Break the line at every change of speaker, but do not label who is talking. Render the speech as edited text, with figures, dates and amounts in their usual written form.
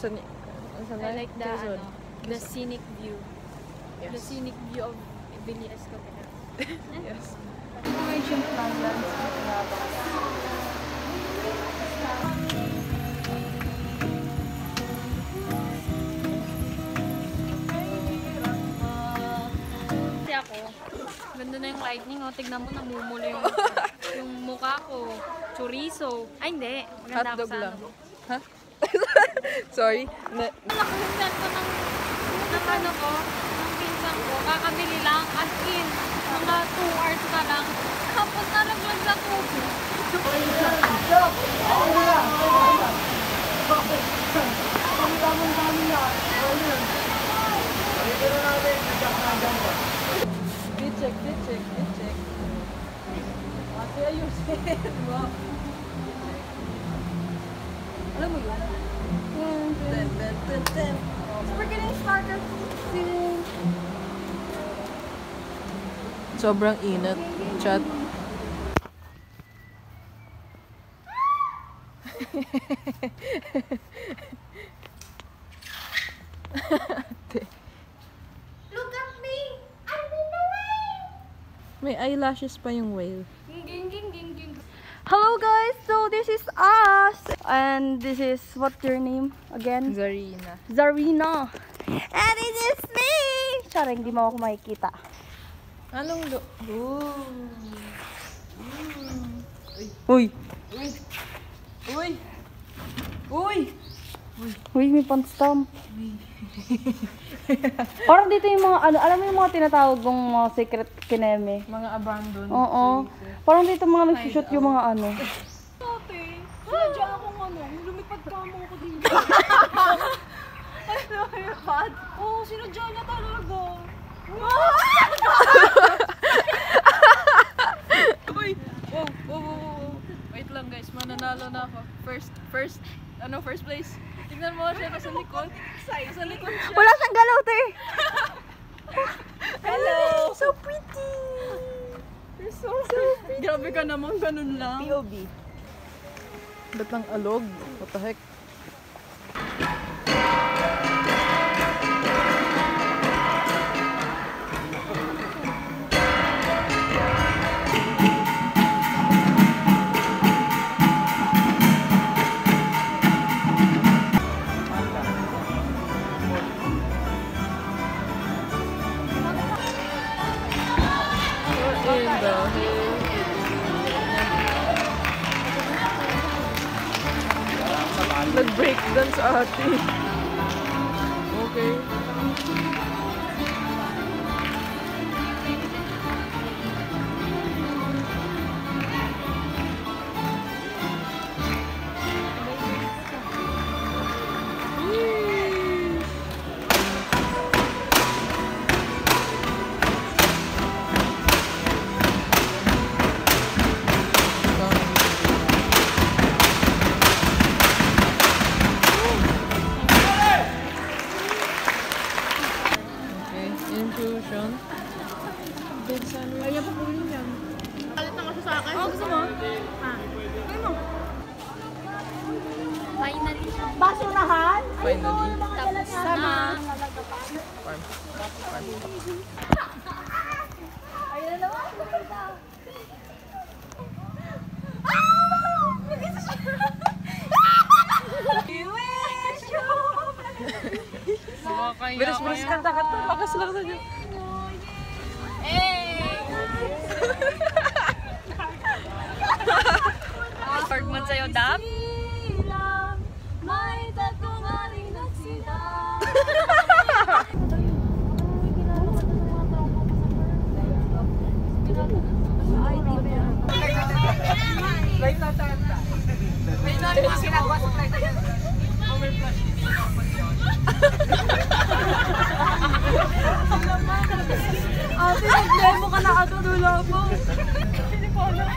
I like the scenic view. Yes. The scenic view of Billy Escotero.
Yes.
Kasi ako, ganda na yung lightning. O, tignan mo, namumulo yung mukha ko. Chorizo. Ay, hindi. Maganda ako sa ano.
Ha? Sorry.
Nakahindan ko ng ano ko, ng pinsan ko. Kakabili lang. As in, mga 2 hours ka lang. Tapos nalaglag sa tubig.
Check. Ate, ayusin mo. Alam mo yun? Ten.
We're getting started soon.
Sobrang init. Chat.
Look at me! I'm in the rain!
May eyelashes pa yung whale.
Hello guys, so this is us, and this is, what's your name again?
Zarina.
Zarina. And it is me! Sorry, hindi mo ako makikita.
Anong
Uy! Uy, may pan-stamp. Parang dito yung mga, alam mo yung mga tinatawag ng mga secret kineme?
Mga abandoned.
Oo. Parang dito mga nagsushoot yung mga ano.
Ate, sinadya akong ano, lumipad kamo ako dito. Ano yung bad? Oo, sinadya niya talaga.
Uy! Wow. Wait lang guys, mananalo na ako. First place. Tignan mo siya, nasa likod. Nasa likod siya.
Wala siyang galaw, te!
Hello!
So pretty!
You're so pretty. Grabe ka naman, ganun lang.
POV.
Ba't lang alog? What the heck? Nag-breakdance ate. Okay. Infusion. Big sandwich.
Kaya pa po yun yan. Palit na kasi sa akin. Oh, gusto mo? Ano? Finally.
Basurahan?
Finally.
Tapos na.
Farm.
Ayun na naman.
Bilis kanta. Lakas lang sa dyan.
Hard man sa'yo, Dap?
May tatlong aling nagsida.
Ate, nag-demo ka na agad, wala po. Hindi ko alam.